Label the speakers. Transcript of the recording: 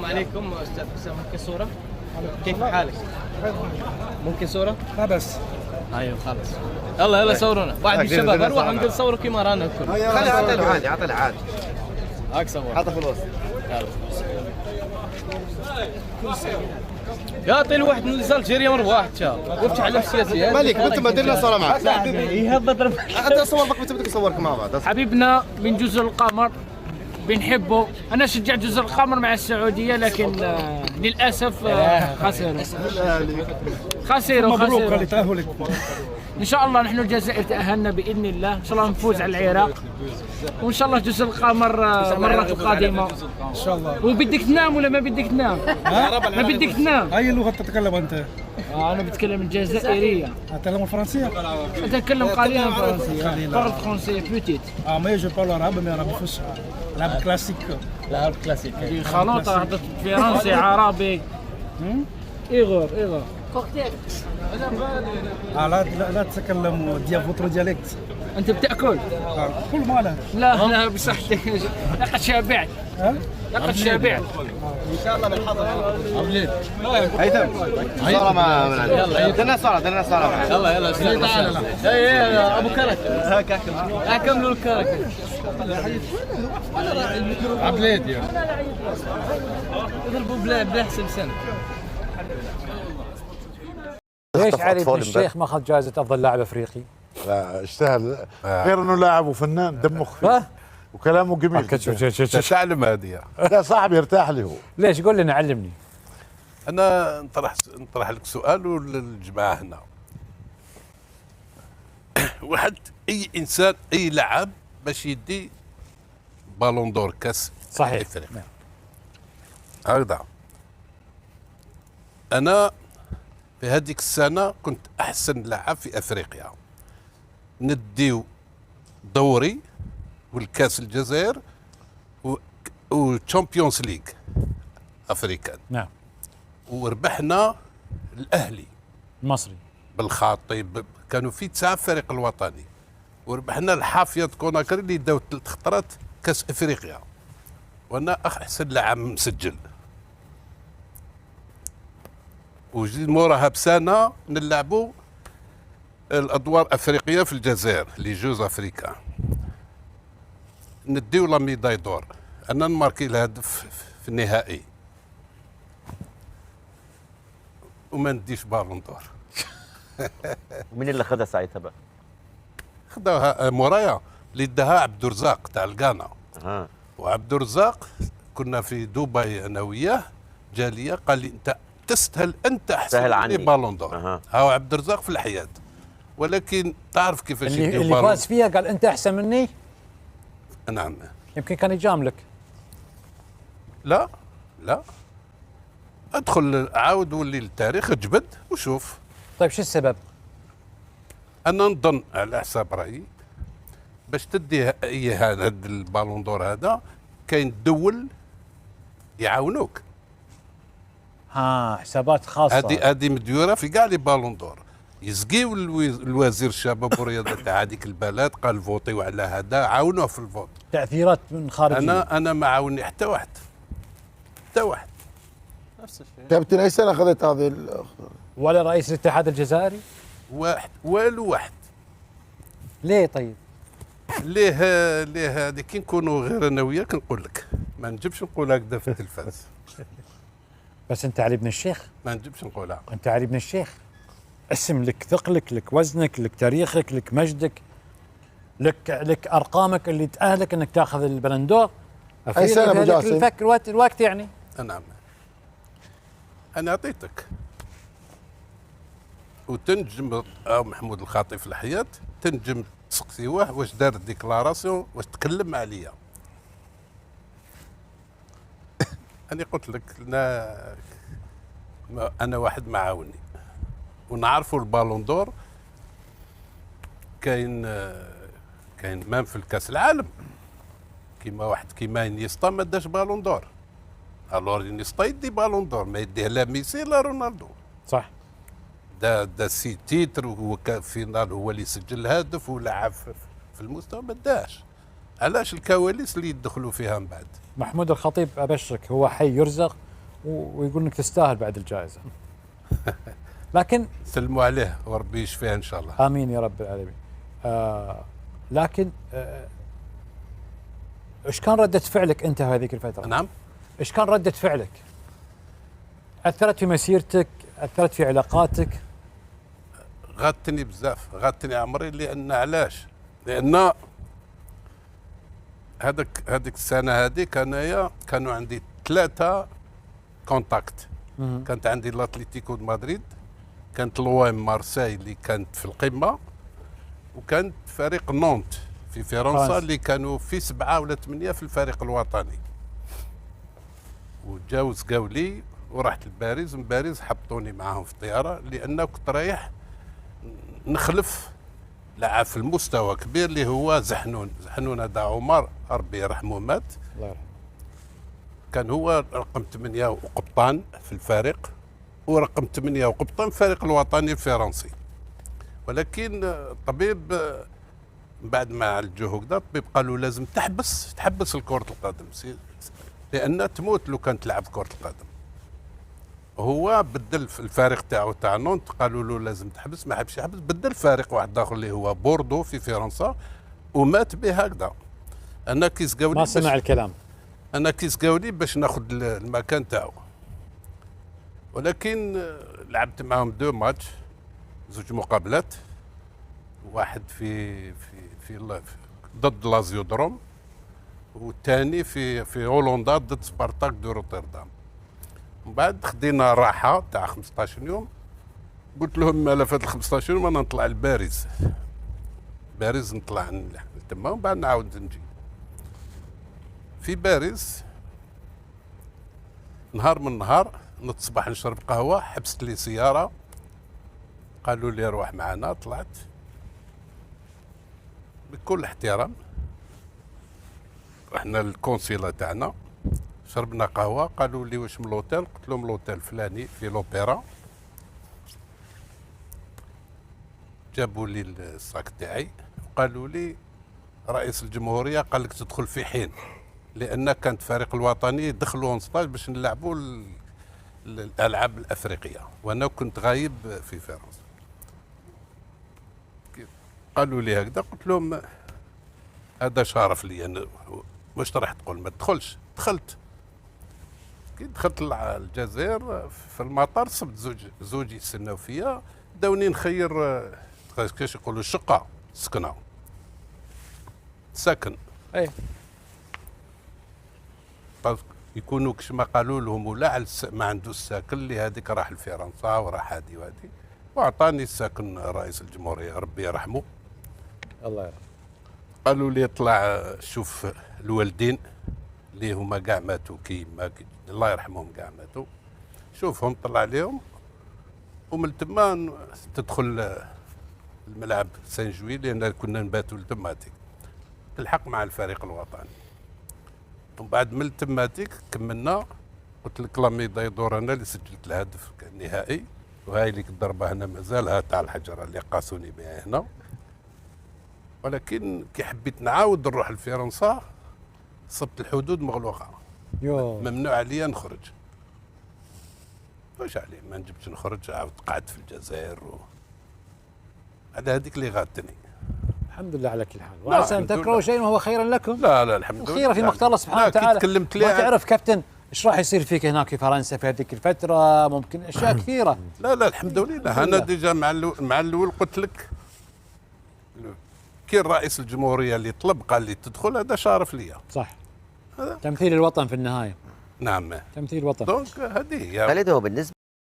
Speaker 1: عليكم استاذ حسام، ممكن صوره؟ كيف حالك؟ ممكن صوره؟
Speaker 2: لا بس.
Speaker 1: ايوه خلاص. يلا يلا صورونا واحد من الشباب، اروح نقول صوروا كيما رانا الكل.
Speaker 3: خلي عطله عادي، عطله عادي.
Speaker 1: هاك صور.
Speaker 3: حطه في الوسط.
Speaker 1: يعطي الواحد من الجيريا مره واحد شاف وفتح على السياسي.
Speaker 3: مالك انت ما درنا صوره معك.
Speaker 1: يهبط
Speaker 3: حتى اصور لك بدك اصورك مع بعض.
Speaker 4: حبيبنا من جزر القمر بنحبه. انا شجع جزر القمر مع السعوديه لكن للاسف خسروا
Speaker 2: مبروك لتأهلك.
Speaker 4: ان شاء الله نحن الجزائر تاهلنا باذن الله، ان شاء الله نفوز على العراق، وان شاء الله جزر القمر مرة قادمه
Speaker 2: ان شاء الله.
Speaker 4: وبدك تنام ولا ما بدك تنام؟ ما بدك تنام؟
Speaker 2: اي لغه تتكلم انت؟
Speaker 4: انا بتكلم الجزائريه.
Speaker 2: اتكلم الفرنسيه؟
Speaker 4: اتكلم قليلا فرنسيه. بارل فرنسيه بوتيت.
Speaker 2: مي جو بارل عربي مي عربي فصحى. العربي كلاسيك.
Speaker 1: العرب كلاسيك.
Speaker 4: خلطه حطت فرنسي عربي. ايغور
Speaker 2: لا تتكلم فوتر دياليكت.
Speaker 4: انت بتاكل؟
Speaker 2: كل ماله.
Speaker 4: لا بصحتك. لقد شبعت. لقد شبعت.
Speaker 3: ان شاء الله بالحظ. عبليد هيثم صوره مع يلا درنا صوره معك.
Speaker 1: يلا تعال. اي ابو كرك هاك اكملوا الكرك.
Speaker 3: عبليد يا
Speaker 1: يضربوا بلا حسب سنه.
Speaker 5: ليش علي بن الشيخ ماخذ جائزة أفضل لاعب أفريقي؟
Speaker 6: لا اشتغل غير انه لاعب وفنان دمه خفيف وكلامه جميل.
Speaker 7: تعلم هذه.
Speaker 6: لا صاحب يرتاح له.
Speaker 5: ليش؟ قول لنا علمني.
Speaker 7: انا نطرح لك سؤال وللجماعه هنا. واحد اي انسان اي لاعب باش يدي بالون دور كاس
Speaker 5: صحيح.
Speaker 7: افريقيا. هكذا انا في هذيك السنه كنت احسن لاعب في افريقيا. نديو دوري والكاس الجزائر وتشامبيونز ليغ افريكان.
Speaker 5: نعم.
Speaker 7: وربحنا الاهلي
Speaker 5: المصري
Speaker 7: بالخاطب، كانوا في 9 فريق الوطني، وربحنا الحافيه كوناكري اللي داو 3 خطرات كاس افريقيا، وانا احسن لاعب مسجل. وجي موراها بسنه نلعبوا الادوار افريقيه في الجزائر لي جوز افريكان، نديو لا ميداي دور، انا نماركي الهدف في النهائي وما نديش بالون دور.
Speaker 3: ومين اللي خدها ساعتها بقى؟
Speaker 7: خداها مورايا اللي داها عبد الرزاق تاع الغانا. وعبد الرزاق كنا في دبي انا وياه، جاليه قال لي انت تستاهل، انت احسن مني بالون دور. هاو عبد الرزاق في الحياه، ولكن تعرف كيفاش
Speaker 5: اللي فاز فيها قال انت احسن مني.
Speaker 7: نعم.
Speaker 5: يمكن كان يجاملك.
Speaker 7: لا ادخل عاود ولي للتاريخ اجبد وشوف.
Speaker 5: طيب شو السبب؟
Speaker 7: انا نظن على حساب رايي باش تدي هذا البالون دور هذا كاين دول يعاونوك.
Speaker 5: حسابات خاصه.
Speaker 7: هذه مديوره في كاع لي بالون دور. يزقيو الوزير الشباب والرياضه تاع هذيك البلد، قال فوطيو على هذا، عاونوه في الفوت.
Speaker 5: تاثيرات من خارجيه.
Speaker 7: انا ما عاوني حتى واحد.
Speaker 1: نفس الشيء.
Speaker 6: كابتن اي سنه اخذت هذه
Speaker 5: ولا رئيس الاتحاد الجزائري؟
Speaker 7: واحد والو واحد.
Speaker 5: ليه طيب؟
Speaker 7: ليه هذه كي نكونوا غير انا وياك نقول لك، ما نجبش نقول هكذا في التلفاز.
Speaker 5: بس انت علي بن الشيخ.
Speaker 7: ما نجبش نقولها.
Speaker 5: انت علي بن الشيخ، اسم لك ثقلك، لك وزنك، لك تاريخك، لك مجدك، لك ارقامك اللي تاهلك انك تاخذ البلندور.
Speaker 6: اي سنه ابو جاسم؟
Speaker 5: الوقت يعني.
Speaker 7: نعم. انا اعطيتك وتنجم محمود الخاطي في الحياه، تنجم تسقسيوه واش دار ديكلاراسيون، واش تكلم عليا. انا قلت لك انا واحد ما عاوني، ونعرفوا البالون دور كاين مام في الكاس العالم كيما واحد كيما انيستا ما داش بالون دور. الور انيستا يدي بالون دور، ما يديه لا ميسي لا رونالدو.
Speaker 5: صح.
Speaker 7: دا سي تيتر، وهو فينال هو اللي سجل الهدف ولعب في المستوى، ما داش. علاش الكواليس اللي يدخلوا فيها من بعد.
Speaker 5: محمود الخطيب ابشرك هو حي يرزق، ويقول انك تستاهل بعد الجائزه. لكن
Speaker 7: سلموا عليه وربي يشفيه ان شاء الله.
Speaker 5: امين يا رب العالمين. لكن ايش كان رده فعلك انت في هذيك الفتره؟
Speaker 7: نعم.
Speaker 5: ايش كان رده فعلك؟ اثرت في مسيرتك؟ اثرت في علاقاتك؟
Speaker 7: غادتني بزاف، غادتني عمري. لان علاش؟ لان هذيك السنه هذيك انايا كانوا عندي 3 كونتاكت. كانت عندي الاتليتيكو دو مدريد، كانت لوام مارساي اللي كانت في القمه، وكانت فريق نونت في فرنسا اللي كانوا في 7 ولا 8 في الفريق الوطني. وجاوز قاولي ورحت لباريس. من باريس حطوني معاهم في الطياره لان كنت رايح نخلف لاعب في المستوى كبير اللي هو زحنون. زحنون هذا عمر ربي يرحمه مات.
Speaker 5: الله يرحمه.
Speaker 7: كان هو رقم 8 وقبطان في الفريق، ورقم 8 وقبطان في الفريق الوطني الفرنسي. ولكن الطبيب بعد ما عالجوه هكذا الطبيب قالوا لازم تحبس الكرة القدم لأن تموت لو كانت تلعب كرة القدم. هو بدل في الفريق تاعو تاع نونت، قالوا له لازم تحبس، ما حبش يحبس، بدل فريق واحد اخر اللي هو بوردو في فرنسا ومات به هكذا. انا كيس قاولي
Speaker 5: ما سمع الكلام.
Speaker 7: انا كيس قاولي باش ناخذ المكان تاعو. ولكن لعبت معهم 2 ماتش، 2 مقابلات، واحد في ضد لازيودروم، والثاني في هولندا ضد سبارتاك دو روتردام. من بعد خدينا راحه تاع 15 يوم. قلت لهم على فات ال 15 يوم انا نطلع لباريس. باريس نطلع تما ومن بعد نعاود نجي. في باريس نهار من نهار نتصبح نشرب قهوه، حبست لي سياره، قالوا لي روح معنا. طلعت بكل احترام، رحنا للكونسيلا تاعنا، شربنا قهوه، قالوا لي واش من لوتيل؟ قلت لهم لوتيل الفلاني في لوبيرا. جابوا لي الصاك تاعي وقالوا لي رئيس الجمهوريه قال لك تدخل في حين، لان كانت الفريق الوطني دخلوا 16 باش نلعبوا الالعاب الافريقيه، وانا كنت غايب في فرنسا. قالوا لي هكذا، قلت لهم هذا شرف لي انا، واش راح تقول ما تدخلش؟ دخلت. كي دخلت الجزائر في المطار صبت زوجي يستناو فيا، داوني نخير كيفاش يقولوا شقه سكنه سكن.
Speaker 5: اي
Speaker 7: يكونوا كش ما قالوا لهم ولا على ما عنده الساكن اللي هذيك راح لفرنسا وراح هذه وهذه، واعطاني الساكن رئيس الجمهوريه ربي يرحمه.
Speaker 5: الله يرحمه.
Speaker 7: قالوا لي اطلع شوف الوالدين اللي هما كاع ماتوا كيما الله يرحمهم كاع ماتوا، شوفهم طلع عليهم، ومن تما تدخل الملعب سان جوي لان كنا نباتوا لتماتيك، تلحق مع الفريق الوطني. ومن بعد من تماتيك كملنا، قلت لك لاميدا يدور انا اللي سجلت الهدف النهائي، وهاي اللي الضربه هنا مازالها تاع الحجره اللي قاسوني بها هنا. ولكن كي حبيت نعاود نروح لفرنسا صبت الحدود مغلوقه، ممنوع عليا نخرج. واش عليه ما نجبتش نخرج، عاود قعدت في الجزائر على هذيك اللي غادتني.
Speaker 5: الحمد لله على كل حال، وعسى ان تكرهوا شيئا وهو خيرا لكم.
Speaker 7: لا الحمد لله،
Speaker 5: خيرا في مختار الله سبحانه وتعالى.
Speaker 7: تكلمت
Speaker 5: ما تعرف كابتن ايش راح يصير فيك هناك في فرنسا في هذيك الفتره، ممكن اشياء كثيره.
Speaker 7: لا الحمد لله. انا ديجا مع الاول قلت لك كي رئيس الجمهوريه اللي طلب قال لي تدخل، هذا شرف ليا.
Speaker 5: صح، تمثيل الوطن في النهايه.
Speaker 7: نعم،
Speaker 5: تمثيل الوطن.
Speaker 7: دونك هذه هي.
Speaker 8: خالد، هو بالنسبه